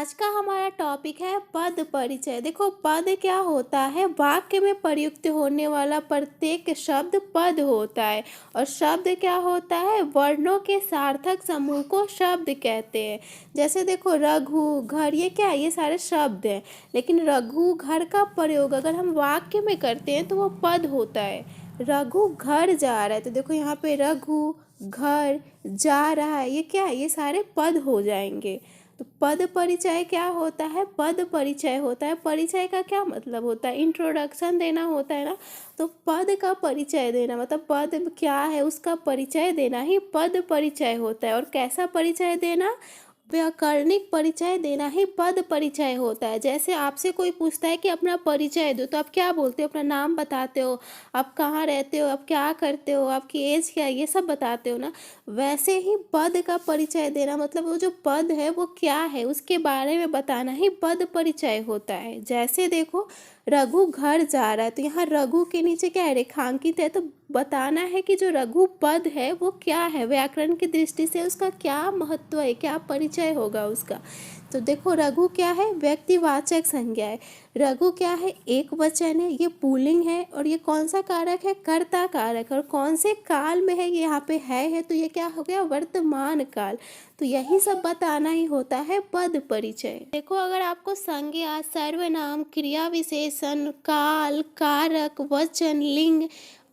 आज का हमारा टॉपिक है पद परिचय। देखो, पद क्या होता है? वाक्य में प्रयुक्त होने वाला प्रत्येक शब्द पद होता है। और शब्द क्या होता है? वर्णों के सार्थक समूह को शब्द कहते हैं। जैसे देखो, रघु, घर, ये क्या है? ये सारे शब्द हैं। लेकिन रघु, घर का प्रयोग अगर हम वाक्य में करते हैं तो वो पद होता है। रघु घर जा रहा है, तो देखो यहाँ पे रघु घर जा रहा है, ये क्या है? ये सारे पद हो जाएंगे। तो पद परिचय क्या होता है? पद परिचय होता है, परिचय का क्या मतलब होता है? इंट्रोडक्शन देना होता है ना। तो पद का परिचय देना मतलब पद क्या है उसका परिचय देना ही पद परिचय होता है। और कैसा परिचय देना? व्याकरणिक परिचय देना ही पद परिचय होता है। जैसे आपसे कोई पूछता है कि अपना परिचय दो, तो आप क्या बोलते हो? अपना नाम बताते हो, आप कहाँ रहते हो, आप क्या करते हो, आपकी एज क्या है, ये सब बताते हो ना। वैसे ही पद का परिचय देना मतलब वो जो पद है वो क्या है उसके बारे में बताना ही पद परिचय होता है। जैसे देखो, रघु घर जा रहा है, तो यहाँ रघु के नीचे क्या है? रेखांकित है। तो बताना है कि जो रघु पद है वो क्या है, व्याकरण की दृष्टि से उसका क्या महत्व है, क्या परिचय होगा उसका। तो देखो, रघु क्या है? व्यक्तिवाचक संज्ञा है। रघु क्या है? एक वचन है, ये पुल्लिंग है। और ये कौन सा कारक है? कर्ता कारक। और कौन से काल में है? ये यहाँ पे है तो ये क्या हो गया? वर्तमान काल। तो यही सब बताना ही होता है पद परिचय। देखो, अगर आपको संज्ञा, सर्वनाम, क्रिया विशेषण, काल, कारक, वचन, लिंग,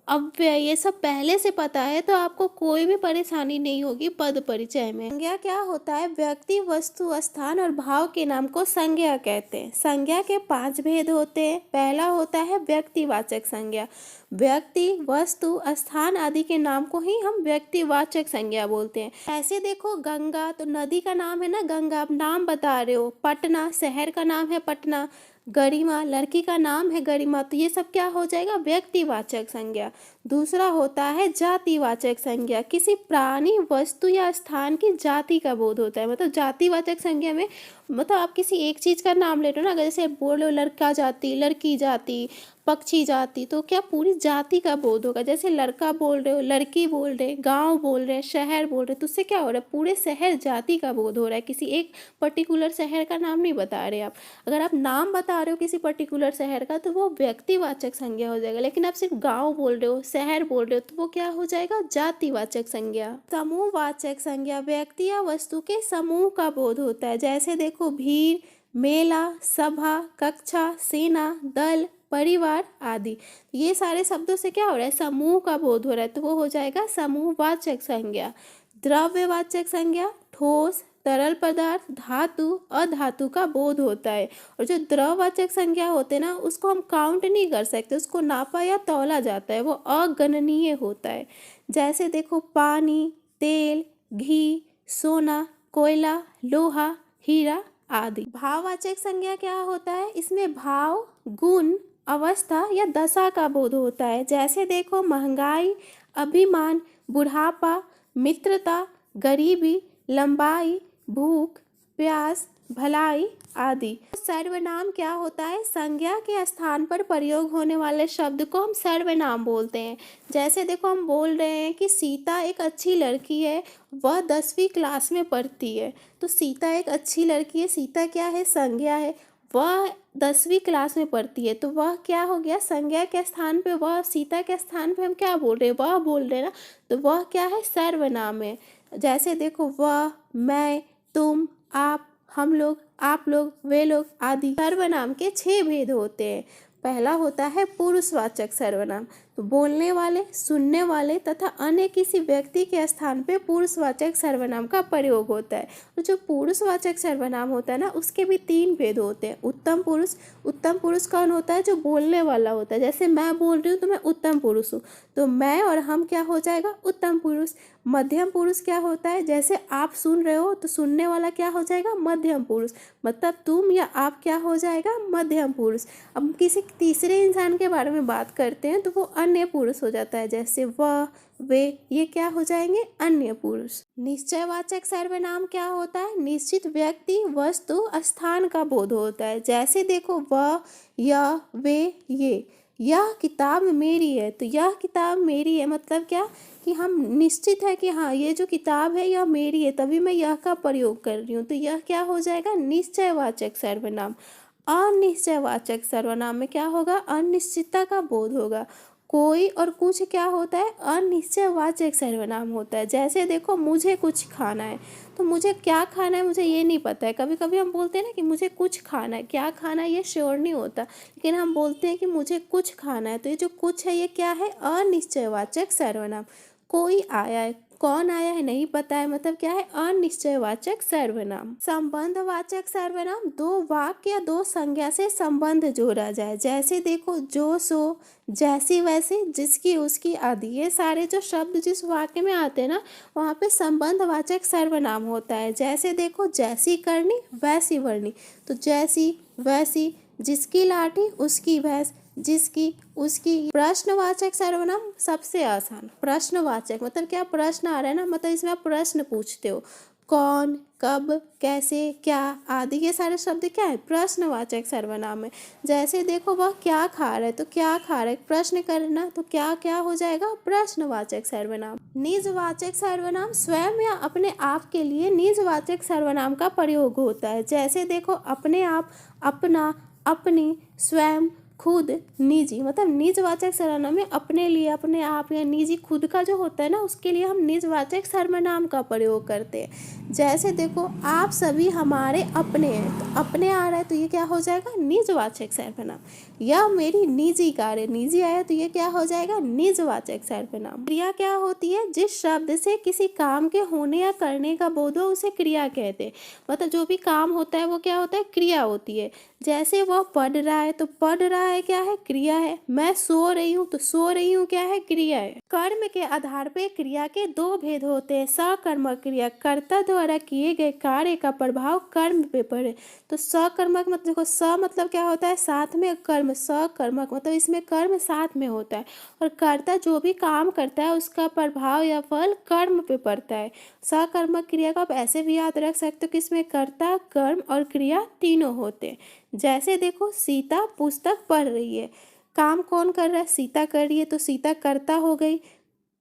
अव्यय ये सब पहले से पता है तो आपको कोई भी परेशानी नहीं होगी पद परिचय में। संज्ञा क्या होता है? व्यक्ति, वस्तु, स्थान और भाव के नाम को संज्ञा कहते हैं। संज्ञा के 5 भेद होते हैं। पहला होता है व्यक्तिवाचक संज्ञा। व्यक्ति, वस्तु, स्थान आदि के नाम को ही हम व्यक्तिवाचक संज्ञा बोलते हैं। ऐसे देखो, गंगा तो नदी का नाम है ना, गंगा, आप नाम बता रहे हो। पटना शहर का नाम है पटना। गरिमा लड़की का नाम है गरिमा। तो ये सब क्या हो जाएगा? व्यक्तिवाचक संज्ञा। दूसरा होता है जातिवाचक संज्ञा। किसी प्राणी, वस्तु या स्थान की जाति का बोध होता है। मतलब जातिवाचक संज्ञा में मतलब आप किसी एक चीज़ का नाम ले रहे हो ना। अगर जैसे बोल रहे हो लड़का जाति, लड़की जाति, पक्षी जाति, तो क्या पूरी जाति का बोध होगा। जैसे लड़का बोल रहे हो, लड़की बोल रहे, गांव बोल रहे, शहर बोल रहे, तो उससे क्या हो रहा है? पूरे शहर जाति का बोध हो रहा है। किसी एक पर्टिकुलर शहर का नाम नहीं बता रहे आप। अगर आप नाम बता रहे हो किसी पर्टिकुलर शहर का तो वो व्यक्तिवाचक संज्ञा हो जाएगा। लेकिन आप सिर्फ गांव बोल रहे हो, शहर बोल रहे हो, तो वो क्या हो जाएगा? जातिवाचक संज्ञा। समूहवाचक संज्ञा व्यक्ति या वस्तु के समूह का बोध होता है। जैसे देखो, भीड़, मेला, सभा, कक्षा, सेना, दल, परिवार आदि। ये सारे शब्दों से क्या हो रहा है? समूह का बोध हो रहा है, तो वो हो जाएगा समूहवाचक संज्ञा। द्रव्यवाचक संज्ञा ठोस, तरल पदार्थ, धातु, अधातु का बोध होता है। और जो द्रववाचक संज्ञा होते हैं ना, उसको हम काउंट नहीं कर सकते, उसको नापा या तौला जाता है, वो अगणनीय होता है। जैसे देखो, पानी, तेल, घी, सोना, कोयला, लोहा, हीरा आदि। भाववाचक संज्ञा क्या होता है? इसमें भाव, गुण, अवस्था या दशा का बोध होता है। जैसे देखो, महंगाई, अभिमान, बुढ़ापा, मित्रता, गरीबी, लंबाई, भूख, प्यास, भलाई आदि। सर्वनाम क्या होता है? संज्ञा के स्थान पर प्रयोग होने वाले शब्द को हम सर्वनाम बोलते हैं। जैसे देखो, हम बोल रहे हैं कि सीता एक अच्छी लड़की है, वह 10वीं क्लास में पढ़ती है। तो सीता एक अच्छी लड़की है, सीता क्या है? संज्ञा है। वह 10वीं क्लास में पढ़ती है, तो वह क्या हो गया? संज्ञा के स्थान पे वह, सीता के स्थान पे हम क्या बोल रहे हैं? वह बोल रहे हैं ना, तो वह क्या है? सर्वनाम है। जैसे देखो, वह, मैं, तुम, आप, हम लोग, आप लोग, वे लोग आदि। सर्वनाम के 6 भेद होते हैं। पहला होता है पुरुषवाचक सर्वनाम। तो बोलने वाले, सुनने वाले तथा अन्य किसी व्यक्ति के स्थान पे पुरुषवाचक सर्वनाम का प्रयोग होता है। तो जो पुरुषवाचक सर्वनाम होता है ना, उसके भी 3 भेद होते हैं। उत्तम पुरुष, उत्तम पुरुष कौन होता है? जो बोलने वाला होता है। जैसे मैं बोल रही हूँ तो मैं उत्तम पुरुष हूँ, तो मैं और हम क्या हो जाएगा? उत्तम पुरुष। मध्यम पुरुष क्या होता है? जैसे आप सुन रहे हो तो सुनने वाला क्या हो जाएगा? मध्यम पुरुष। मतलब तुम या आप क्या हो जाएगा? मध्यम पुरुष। अब किसी तीसरे इंसान के बारे में बात करते हैं तो वो अन्य पुरुष हो जाता है। जैसे वह, वे, ये क्या हो जाएंगे? अन्य पुरुष। निश्चयवाचक सर्वनाम क्या होता है? निश्चित व्यक्ति, वस्तु, स्थान का बोध होता है। जैसे देखो, वह, यह, वे, यह किताब मेरी है, तो यह किताब मेरी है मतलब क्या कि हम निश्चित है कि हाँ ये जो किताब है यह मेरी है, तभी मैं यह का प्रयोग कर रही हूँ। तो यह क्या हो जाएगा, निश्चयवाचक सर्वनाम। अनिश्चयवाचक सर्वनाम में क्या होगा, अनिश्चितता का बोध होगा। कोई और कुछ क्या होता है, अनिश्चयवाचक सर्वनाम होता है। जैसे देखो मुझे कुछ खाना है, तो मुझे क्या खाना है मुझे ये नहीं पता है। कभी कभी हम बोलते हैं ना कि मुझे कुछ खाना है, क्या खाना है ये श्योर नहीं होता, लेकिन हम बोलते हैं कि मुझे कुछ खाना है। तो ये जो कुछ है ये क्या है, अनिश्चयवाचक सर्वनाम। कोई आया है, कौन आया है नहीं पता है, मतलब क्या है, अनिश्चयवाचक सर्वनाम। संबंधवाचक सर्वनाम दो वाक्य या दो संज्ञा से संबंध जोड़ा जाए। जैसे देखो जो सो, जैसी वैसी, जिसकी उसकी आदि, ये सारे जो शब्द जिस वाक्य में आते हैं ना वहाँ पे संबंधवाचक सर्वनाम होता है। जैसे देखो जैसी करनी वैसी वर्णी, तो जैसी वैसी, जिसकी लाठी उसकी भैंस, जिसकी उसकी। प्रश्नवाचक सर्वनाम सबसे आसान। प्रश्नवाचक मतलब क्या, प्रश्न आ रहा है ना, मतलब इसमें आप प्रश्न पूछते हो, कौन, कब, कैसे, क्या आदि, ये सारे शब्द क्या है, प्रश्नवाचक सर्वनाम है। जैसे देखो वह क्या खा रहा है, तो क्या खा रहा है प्रश्न करना, तो क्या क्या हो जाएगा, प्रश्नवाचक सर्वनाम। निजवाचक सर्वनाम स्वयं या अपने आप के लिए निजवाचक सर्वनाम का प्रयोग होता है। जैसे देखो अपने आप, अपना, अपनी, स्वयं, खुद, निजी, मतलब निजवाचक सर्वनाम में अपने लिए, अपने आप या निजी, खुद का जो होता है ना उसके लिए हम निजवाचक सर्वनाम का प्रयोग करते हैं। जैसे देखो आप सभी हमारे अपने हैं, तो अपने आ रहा है तो ये क्या हो जाएगा, निजवाचक सर्वनाम। यह मेरी निजी कार है, निजी आया तो ये क्या हो जाएगा, निजवाचक सर्वनाम। क्रिया क्या होती है, जिस शब्द से किसी काम के होने या करने का बोध हो उसे क्रिया कहते हैं। मतलब जो भी काम होता है वो क्या होता है, क्रिया होती है। जैसे वह पढ़ रहा है, तो पढ़ रहा है क्या है, क्रिया है। मैं सो रही हूँ, तो सो रही हूँ क्या है, क्रिया है। कर्म के आधार पे क्रिया के दो भेद होते हैं। सकर्मक क्रिया, कर्ता द्वारा किए गए कार्य का प्रभाव कर्म पे पड़े। तो सकर्मक मतलब देखो स मतलब क्या होता है, साथ में कर्म, सकर्मक मतलब इसमें कर्म साथ में होता है, और कर्ता जो भी काम करता है उसका प्रभाव या फल कर्म पे पड़ता है। सकर्मक क्रिया को आप ऐसे भी याद रख सकते हो कि इसमें कर्ता, कर्म और क्रिया तीनों होते हैं। जैसे देखो सीता पुस्तक पढ़ रही है, काम कौन कर रहा है, सीता कर रही है, तो सीता कर्ता हो गई।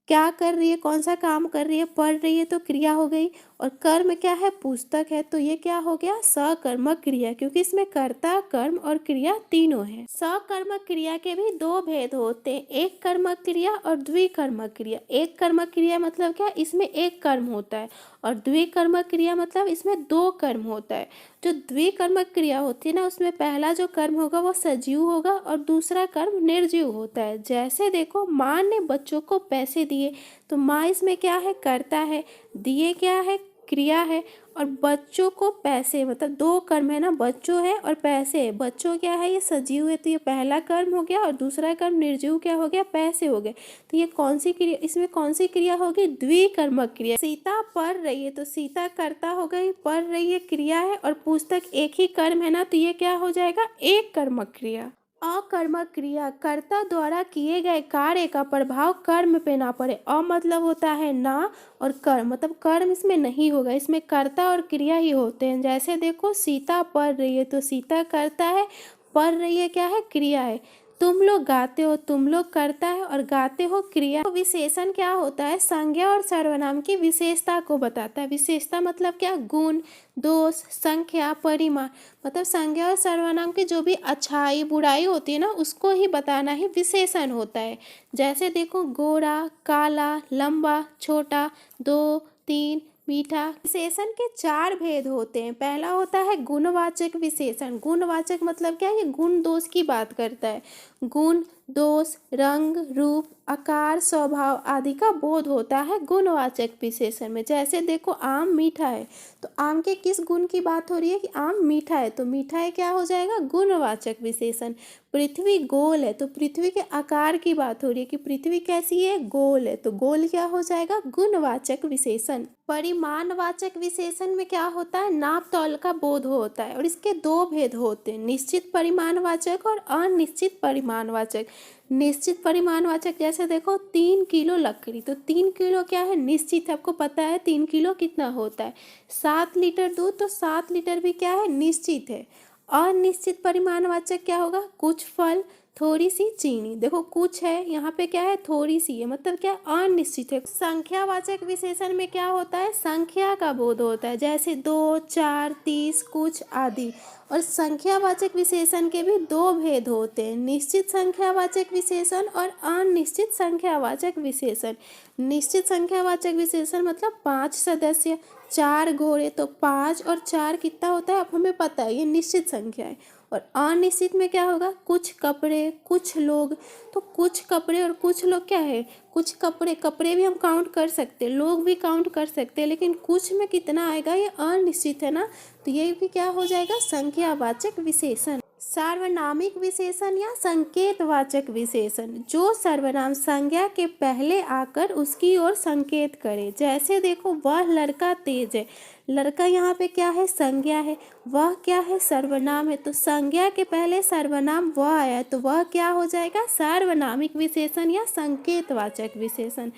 क्या कर रही है, कौन सा काम कर रही है, पढ़ रही है, तो क्रिया हो गई। और कर्म क्या है, पुस्तक है, तो ये क्या हो गया, सकर्मक क्रिया, क्योंकि इसमें कर्ता, कर्म और क्रिया तीनों है। सकर्मक क्रिया के भी दो भेद होते हैं, एक कर्मक क्रिया और द्विकर्मक क्रिया। एक कर्मक क्रिया मतलब क्या, इसमें एक कर्म होता है, और द्विकर्मक क्रिया मतलब इसमें दो कर्म होता है। जो द्विकर्मक क्रिया होती है ना उसमें पहला जो कर्म होगा वो सजीव होगा और दूसरा कर्म निर्जीव होता है। जैसे देखो माँ ने बच्चों को पैसे दिए, तो माँ इसमें क्या है, कर्ता है, दिए क्या है, क्रिया है, और बच्चों को पैसे मतलब दो कर्म है ना, बच्चों है और पैसे है। बच्चों क्या है, ये सजीव है, तो ये पहला कर्म हो गया, और दूसरा कर्म निर्जीव क्या हो गया, पैसे हो गए। तो ये कौन सी क्रिया, इसमें कौन सी क्रिया होगी, द्विकर्मक क्रिया। सीता पढ़ रही है, तो सीता कर्ता हो गई, पढ़ रही है क्रिया है, और पुस्तक एक ही कर्म है ना, तो ये क्या हो जाएगा, एक कर्मक क्रिया। अकर्मक क्रिया, कर्ता द्वारा किए गए कार्य का प्रभाव कर्म पे ना पड़े। अ मतलब होता है ना, और कर्म मतलब कर्म इसमें नहीं होगा, इसमें कर्ता और क्रिया ही होते हैं। जैसे देखो सीता पढ़ रही है, तो सीता कर्ता है, पढ़ रही है क्या है, क्रिया है। तुम लोग गाते हो, तुम लोग कर्ता है, और गाते हो क्रिया। तो विशेषण क्या होता है, संज्ञा और सर्वनाम की विशेषता को बताता है। विशेषता मतलब क्या, गुण, दोष, संख्या, परिमाण, मतलब संज्ञा और सर्वनाम की जो भी अच्छाई बुराई होती है ना उसको ही बताना ही विशेषण होता है। जैसे देखो गोरा, काला, लंबा, छोटा, दो, तीन, मीठा। विशेषण के चार भेद होते हैं। पहला होता है गुणवाचक विशेषण। गुणवाचक मतलब क्या है, ये गुण दोष की बात करता है। गुण, दोष, रंग, रूप, आकार, स्वभाव आदि का बोध होता है गुणवाचक विशेषण में। जैसे देखो आम मीठा है, तो आम के किस गुण की बात हो रही है कि आम मीठा है, तो मीठा है क्या हो जाएगा, गुणवाचक विशेषण। पृथ्वी गोल है, तो पृथ्वी के आकार की बात हो रही है कि पृथ्वी कैसी है, गोल है, तो गोल क्या हो जाएगा, गुणवाचक विशेषण। परिमाणवाचक विशेषण में क्या होता है, नाप तौल का बोध होता है, और इसके दो भेद होते हैं, निश्चित परिमाणवाचक और अनिश्चित परिमाणवाचक। निश्चित परिमाणवाचक जैसे देखो 3 किलो लकड़ी, तो 3 किलो क्या है, निश्चित है, आपको पता है 3 किलो कितना होता है। 7 लीटर दूध, तो 7 लीटर भी क्या है, निश्चित है। अनिश्चित परिमाणवाचक क्या होगा, कुछ फल, थोड़ी सी चीनी। देखो कुछ है, यहाँ पे क्या है, थोड़ी सी है, मतलब क्या, अनिश्चित है। संख्यावाचक विशेषण में क्या होता है, संख्या का बोध होता है, जैसे 2, 4, 30, कुछ आदि। और संख्यावाचक विशेषण के भी दो भेद होते हैं, निश्चित संख्यावाचक विशेषण और अनिश्चित संख्यावाचक विशेषण। निश्चित संख्यावाचक विशेषण मतलब 5 सदस्य, 4 घोड़े, तो 5 और 4 कितना होता है, अब हमें पता है, ये निश्चित संख्या है। और अनिश्चित में क्या होगा, कुछ कपड़े, कुछ लोग। तो कुछ कपड़े और कुछ लोग क्या है, कुछ कपड़े, कपड़े भी हम काउंट कर सकते हैं, लोग भी काउंट कर सकते हैं, लेकिन कुछ में कितना आएगा, ये अनिश्चित है ना, तो ये भी क्या हो जाएगा, संख्यावाचक विशेषण। सार्वनामिक विशेषण या संकेतवाचक विशेषण, जो सर्वनाम संज्ञा के पहले आकर उसकी ओर संकेत करे। जैसे देखो, वह लड़का तेज है, लड़का यहाँ पे क्या है, संज्ञा है, वह क्या है, सर्वनाम है, तो संज्ञा के पहले सर्वनाम वह आया, तो वह क्या हो जाएगा, सार्वनामिक विशेषण या संकेतवाचक विशेषण।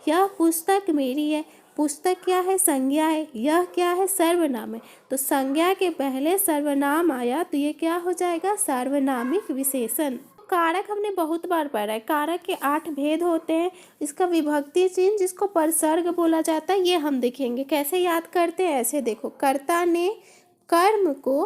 यह पुस्तक मेरी है, पुस्तक क्या है, संज्ञा है, यह क्या है, सर्वनाम है, तो संज्ञा के पहले सर्वनाम आया, तो ये क्या हो जाएगा, सार्वनामिक विशेषण। कारक हमने बहुत बार पढ़ा है, कारक के 8 भेद होते हैं। इसका विभक्ति चिन्ह जिसको परसर्ग बोला जाता है, ये हम देखेंगे कैसे याद करते हैं। ऐसे देखो, कर्ता ने कर्म को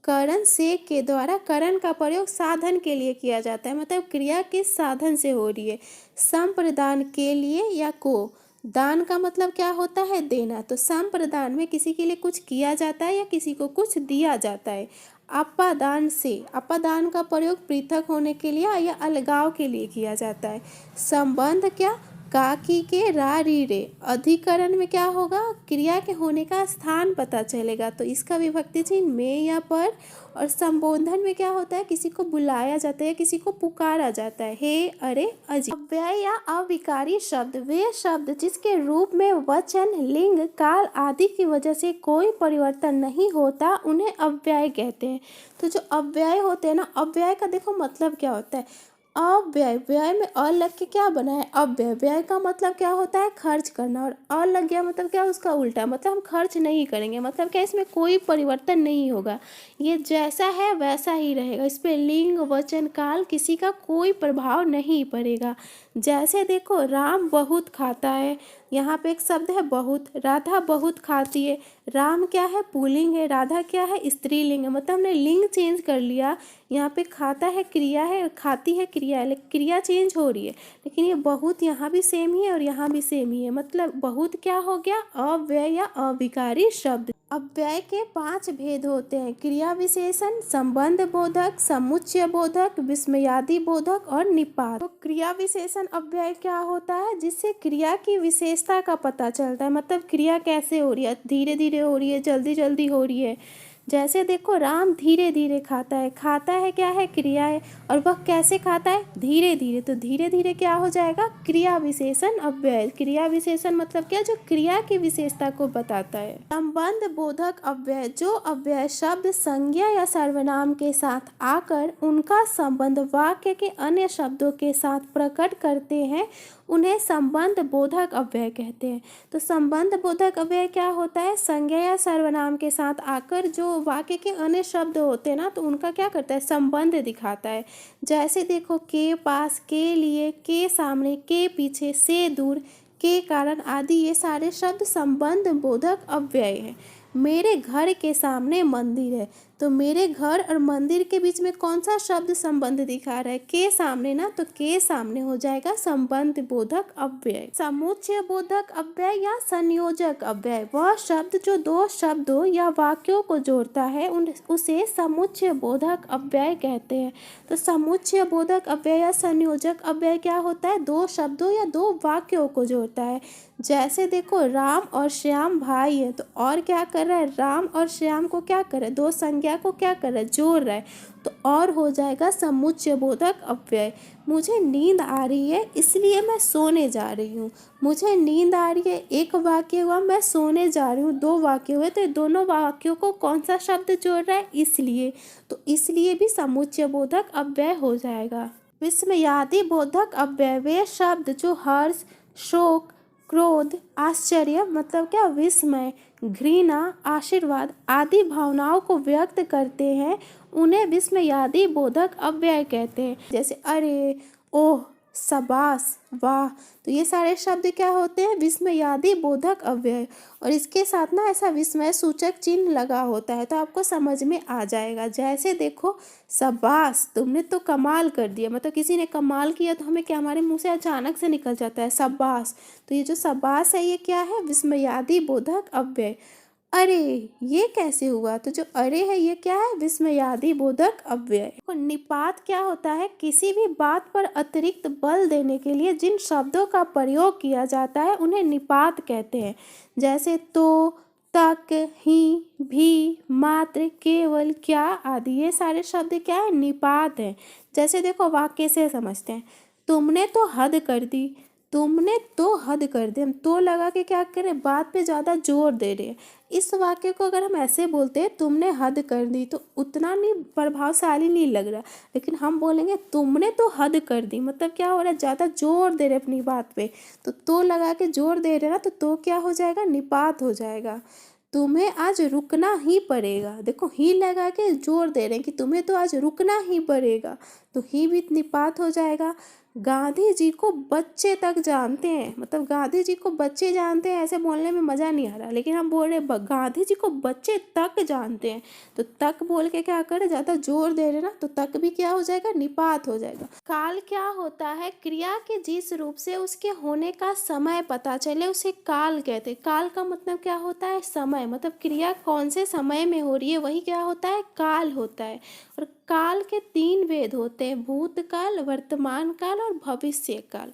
करण से के द्वारा, करण का प्रयोग साधन के लिए किया जाता है, मतलब क्रिया किस साधन से हो रही है। संप्रदान के लिए या को, दान का मतलब क्या होता है, देना, तो संप्रदान में किसी के लिए कुछ किया जाता है या किसी को कुछ दिया जाता है। अपादान से, अपादान का प्रयोग पृथक होने के लिए या अलगाव के लिए किया जाता है। संबंध क्या, काकी के रा री रे, अधिकरण में क्या होगा, क्रिया के होने का स्थान पता चलेगा, तो इसका विभक्ति चिन्ह में या पर। और संबोधन में क्या होता है, किसी को बुलाया जाता है, किसी को पुकारा जाता है, हे, अरे, अजी। अव्यय या अविकारी शब्द वे शब्द जिसके रूप में वचन, लिंग, काल आदि की वजह से कोई परिवर्तन नहीं होता, उन्हें अव्यय कहते हैं। तो जो अव्यय होते हैं ना, अव्यय का देखो मतलब क्या होता है, अव्यय, व्यय में अ लग के क्या बना है, अव्यय। व्यय का मतलब क्या होता है, खर्च करना, और अ लग गया मतलब क्या, उसका उल्टा, मतलब हम खर्च नहीं करेंगे, मतलब क्या, इसमें कोई परिवर्तन नहीं होगा, ये जैसा है वैसा ही रहेगा, इस पे लिंग, वचन, काल किसी का कोई प्रभाव नहीं पड़ेगा। जैसे देखो, राम बहुत खाता है, यहाँ पे एक शब्द है बहुत, राधा बहुत खाती है, राम क्या है, पुल्लिंग है, राधा क्या है, स्त्रीलिंग है, मतलब हमने लिंग चेंज कर लिया। यहाँ पे खाता है क्रिया है, खाती है क्रिया है, लेकिन क्रिया चेंज हो रही है, लेकिन ये बहुत यहाँ भी सेम ही है और यहाँ भी सेम ही है, मतलब बहुत क्या हो गया, अव्यय या अविकारी शब्द। अव्यय के 5 भेद होते हैं, क्रिया विशेषण, संबंध बोधक, समुच्चय बोधक, विस्मयादि बोधक और निपात। तो क्रिया विशेषण अव्यय क्या होता है, जिससे क्रिया की विशेषता का पता चलता है, मतलब क्रिया कैसे हो रही है, धीरे धीरे हो रही है, जल्दी जल्दी हो रही है। जैसे देखो, राम धीरे धीरे खाता है, खाता है क्या है, क्रिया है, और वह कैसे खाता है, धीरे धीरे, तो धीरे धीरे क्या हो जाएगा, क्रिया विशेषण अव्यय। क्रिया विशेषण मतलब क्या, जो क्रिया की विशेषता को बताता है। संबंध बोधक अव्यय, जो अव्यय शब्द संज्ञा या सर्वनाम के साथ आकर उनका संबंध वाक्य के अन्य शब्दों के साथ प्रकट करते हैं, उन्हें संबंध बोधक अव्यय कहते हैं। तो संबंध बोधक अव्यय क्या होता है, संज्ञा या सर्वनाम के साथ आकर जो वाक्य के अन्य शब्द होते हैं ना, तो उनका क्या करता है, संबंध दिखाता है। जैसे देखो, के पास, के लिए, के सामने, के पीछे, से दूर, के कारण आदि, ये सारे शब्द संबंध बोधक अव्यय हैं। मेरे घर के सामने मंदिर है, तो मेरे घर और मंदिर के बीच में कौन सा शब्द संबंध दिखा रहा है, के सामने ना, तो के सामने हो जाएगा संबंध बोधक अव्यय। समुच्चय बोधक अव्यय या संयोजक अव्यय, वह शब्द जो दो शब्दों या वाक्यों को जोड़ता है, उसे समुच्चय बोधक अव्यय कहते हैं। तो समुच्चय बोधक अव्यय या संयोजक अव्यय क्या होता है, दो शब्दों या दो वाक्यों को जोड़ता है। जैसे देखो, राम और श्याम भाई है, तो और क्या कर रहा है, राम और श्याम को क्या कर रहा है, दो संज्ञा को क्या कर रहा है, जोड़ रहा है, तो और हो जाएगा समुच्चय बोधक अव्यय। मुझे नींद आ रही है इसलिए मैं सोने जा रही हूँ, मुझे नींद आ रही है एक वाक्य हुआ, मैं सोने जा रही हूँ दो वाक्य हुए, तो दोनों वाक्यों को कौन सा शब्द जोड़ रहा है, इसलिए, तो इसलिए भी समुच्चय बोधक अव्यय हो जाएगा। विस्मयादि बोधक अव्यय, वे शब्द जो हर्ष, शोक, क्रोध, आश्चर्य मतलब क्या, विस्मय, घृणा, आशीर्वाद आदि भावनाओं को व्यक्त करते हैं, उन्हें विस्मयादि बोधक अव्यय कहते हैं। जैसे अरे, ओह, शाबाश, वाह, तो ये सारे शब्द क्या होते हैं, विस्मयादि बोधक अव्यय। और इसके साथ ना ऐसा विस्मय सूचक चिन्ह लगा होता है, तो आपको समझ में आ जाएगा। जैसे देखो, शाबाश, तुमने तो कमाल कर दिया, मतलब किसी ने कमाल किया तो हमें क्या, हमारे मुंह से अचानक से निकल जाता है शाबाश। तो ये जो शाबाश है, ये क्या है, विस्मयादि बोधक अव्यय। अरे, ये कैसे हुआ, तो जो अरे है ये क्या है, विस्मयादि बोधक अव्यय। तो निपात क्या होता है, किसी भी बात पर अतिरिक्त बल देने के लिए जिन शब्दों का प्रयोग किया जाता है उन्हें निपात कहते हैं। जैसे तो, तक, ही, भी, मात्र, केवल, क्या आदि, ये सारे शब्द क्या है, निपात है। जैसे देखो, वाक्य से समझते हैं, तुमने तो हद कर दी, तुमने तो हद कर दी, हम तो लगा के क्या करें, बात पे ज़्यादा जोर दे रहे हैं। इस वाक्य को अगर हम ऐसे बोलते हैं, तुमने हद कर दी, तो उतना नहीं प्रभावशाली नहीं लग रहा। लेकिन हम बोलेंगे तुमने तो हद कर दी, मतलब क्या हो रहा है, ज़्यादा जोर दे रहे अपनी बात पे, तो लगा के जोर दे रहे ना, तो क्या हो जाएगा, निपात हो जाएगा। तुम्हें आज रुकना ही पड़ेगा, देखो ही लगा के जोर दे रहे हैं कि तुम्हें तो आज रुकना ही पड़ेगा, तो ही भी निपात हो जाएगा। गांधी जी को बच्चे तक जानते हैं, मतलब गांधी जी को बच्चे जानते हैं, ऐसे बोलने में मज़ा नहीं आ रहा, लेकिन हम बोल रहे गांधी जी को बच्चे तक जानते हैं, तो तक बोल के क्या करें, ज़्यादा जोर दे रहे ना, तो तक भी क्या हो जाएगा, निपात हो जाएगा। काल क्या होता है, क्रिया के जिस रूप से उसके होने का समय पता चले उसे काल कहते हैं। काल का मतलब क्या होता है, समय, मतलब क्रिया कौन से समय में हो रही है वही क्या होता है, काल होता है। और काल के 3 भेद होते हैं, भूतकाल, वर्तमान काल और भविष्य काल।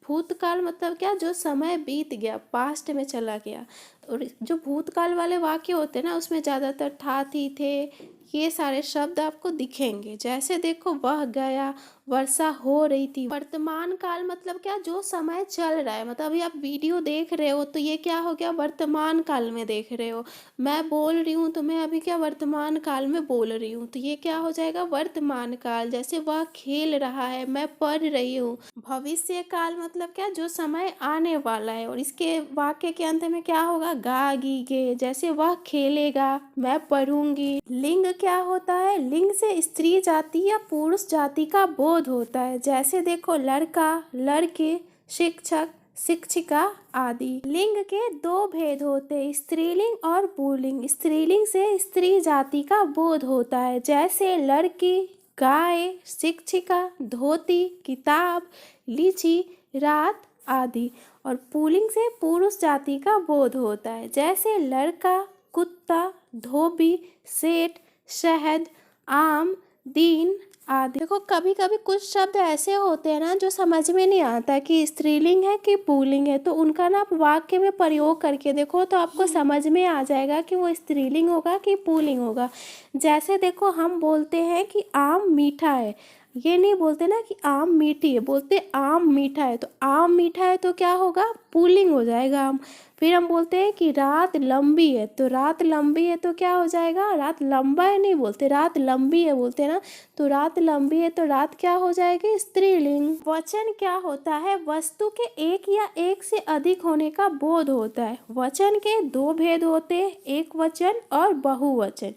भूतकाल मतलब क्या, जो समय बीत गया, पास्ट में चला गया। और जो भूतकाल वाले वाक्य होते हैं ना, उसमें ज़्यादातर था, थी, थे, ये सारे शब्द आपको दिखेंगे। जैसे देखो, वह गया, वर्षा हो रही थी। वर्तमान काल मतलब क्या, जो समय चल रहा है, मतलब अभी आप वीडियो देख रहे हो तो ये क्या हो गया, वर्तमान काल में देख रहे हो। मैं बोल रही हूँ तो मैं अभी क्या, वर्तमान काल में बोल रही हूँ, तो ये क्या हो जाएगा, वर्तमान काल। जैसे वह खेल रहा है, मैं पढ़ रही हूँ। भविष्य काल मतलब क्या, जो समय आने वाला है। और इसके वाक्य के अंत में क्या होगा, गा, गी, गे। जैसे वह खेलेगा, मैं पढ़ूंगी। लिंग क्या होता है, लिंग से स्त्री जाति या पुरुष जाति का बोध होता है। जैसे देखो, लड़का, लड़के, शिक्षक, शिक्षिका आदि। लिंग के 2 भेद होते हैं, स्त्रीलिंग और पुल्लिंग। स्त्रीलिंग से स्त्री जाति का बोध होता है। जैसे लड़की, गाय, शिक्षिका, धोती, किताब, लीची, रात आदि। और पुल्लिंग से पुरुष जाति का बोध होता है। जैसे लड़का, कुत्ता, धोबी, सेठ, शहद, आम, दीन आदि। देखो, कभी कभी कुछ शब्द ऐसे होते हैं ना जो समझ में नहीं आता कि स्त्रीलिंग है कि पुल्लिंग है, तो उनका ना आप वाक्य में प्रयोग करके देखो तो आपको समझ में आ जाएगा कि वो स्त्रीलिंग होगा कि पुल्लिंग होगा। जैसे देखो, हम बोलते हैं कि आम मीठा है, ये नहीं बोलते ना कि आम मीठी है, बोलते आम मीठा है, तो आम मीठा है तो क्या होगा, पुल्लिंग हो जाएगा आम। फिर हम बोलते हैं कि रात लंबी है, तो रात लंबी है तो क्या हो जाएगा, रात लंबा है नहीं बोलते, रात लंबी है बोलते ना, तो रात लंबी है तो रात क्या हो जाएगी, स्त्रीलिंग। वचन क्या होता है, वस्तु के एक या एक से अधिक होने का बोध होता है। वचन के 2 भेद होते हैं, एक वचन और बहुवचन।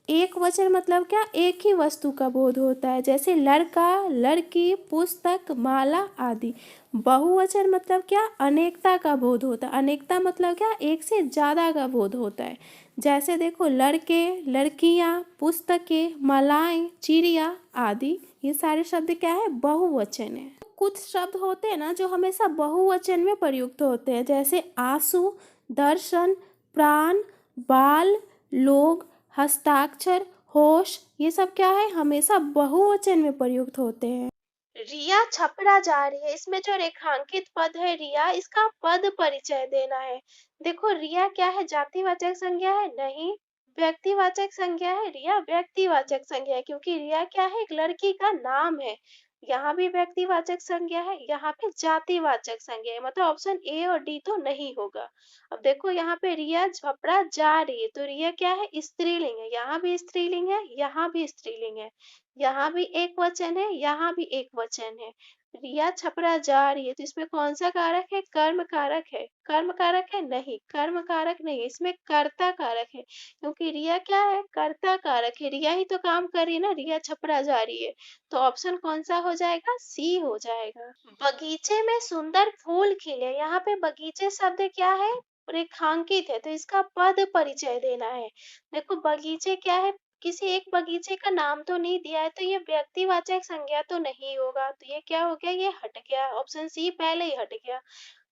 एक वचन मतलब क्या, एक ही वस्तु का बोध होता है, जैसे लड़का, लड़की, पुस्तक, माला आदि। बहुवचन मतलब क्या, अनेकता का बोध होता है। अनेकता मतलब क्या, एक से ज़्यादा का बोध होता है। जैसे देखो, लड़के, लड़कियाँ, पुस्तकें, मालाएं, चिड़िया आदि, ये सारे शब्द क्या है, बहुवचन है। कुछ शब्द होते हैं ना जो हमेशा बहुवचन में प्रयुक्त होते हैं, जैसे आंसू, दर्शन, प्राण, बाल, लोग, हस्ताक्षर, होश, ये सब क्या है, हमेशा बहुवचन में प्रयुक्त होते हैं। रिया छपरा जा रही है, इसमें जो रेखांकित पद है रिया, इसका पद परिचय देना है। देखो, रिया क्या है, जातिवाचक संज्ञा है, नहीं। व्यक्तिवाचक संज्ञा है, रिया व्यक्तिवाचक संज्ञा है, क्योंकि रिया क्या है, एक लड़की का नाम है। यहाँ भी व्यक्तिवाचक संज्ञा है, यहाँ पे जातिवाचक संज्ञा है, मतलब ऑप्शन ए और डी तो नहीं होगा। अब देखो, यहाँ पे रिया छपरा जा रही है, तो रिया क्या है, स्त्रीलिंग है, यहाँ भी स्त्रीलिंग है, यहाँ भी स्त्रीलिंग है, यहाँ भी एक वचन है, यहाँ भी एक वचन है। रिया छपरा जा रही है तो इसमें कौन सा कारक है? कर्म कारक है। कर्म कारक है? नहीं, कर्म कारक नहीं है, इसमें कर्ता कारक है, क्योंकि रिया क्या है? कर्ता कारक है, रिया ही तो काम कर रही है ना, रिया छपरा जा रही है। तो ऑप्शन कौन सा हो जाएगा? सी हो जाएगा। बगीचे में सुंदर फूल खिले, यहाँ पे बगीचे शब्द क्या है? रेखांकित है, तो इसका पद परिचय देना है। देखो बगीचे क्या है? किसी एक बगीचे का नाम तो नहीं दिया है, तो ये व्यक्तिवाचक संज्ञा तो नहीं होगा, तो ये क्या हो गया? ये हट गया, ऑप्शन सी पहले ही हट गया।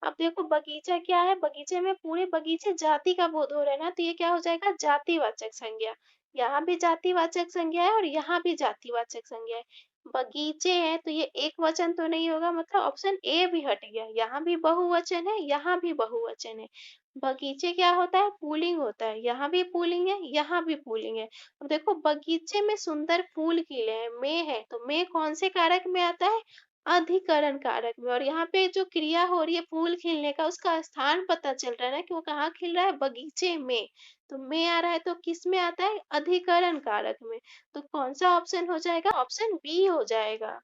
अब देखो बगीचा क्या है? बगीचे में पूरे बगीचे जाति का बोध हो रहा है ना, तो ये क्या हो जाएगा? जातिवाचक संज्ञा। यहाँ भी जातिवाचक संज्ञा है और यहाँ भी जातिवाचक संज्ञा है। बगीचे हैं तो ये एक वचन तो नहीं होगा, मतलब ऑप्शन ए भी हट गया। यहाँ भी बहुवचन है, यहाँ भी बहुवचन है। बगीचे क्या होता है? पुल्लिंग होता है, यहाँ भी पुल्लिंग है, यहाँ भी पुल्लिंग है। अब देखो बगीचे में सुंदर फूल खिले हैं, में है, तो में कौन से कारक में आता है? अधिकरण कारक में। और यहाँ पे जो क्रिया हो रही है फूल खिलने का, उसका स्थान पता चल रहा है ना कि वो कहाँ खिल रहा है? बगीचे में। तो में आ रहा है तो किस में आता है? अधिकरण कारक में। तो कौन सा ऑप्शन हो जाएगा? ऑप्शन बी हो जाएगा।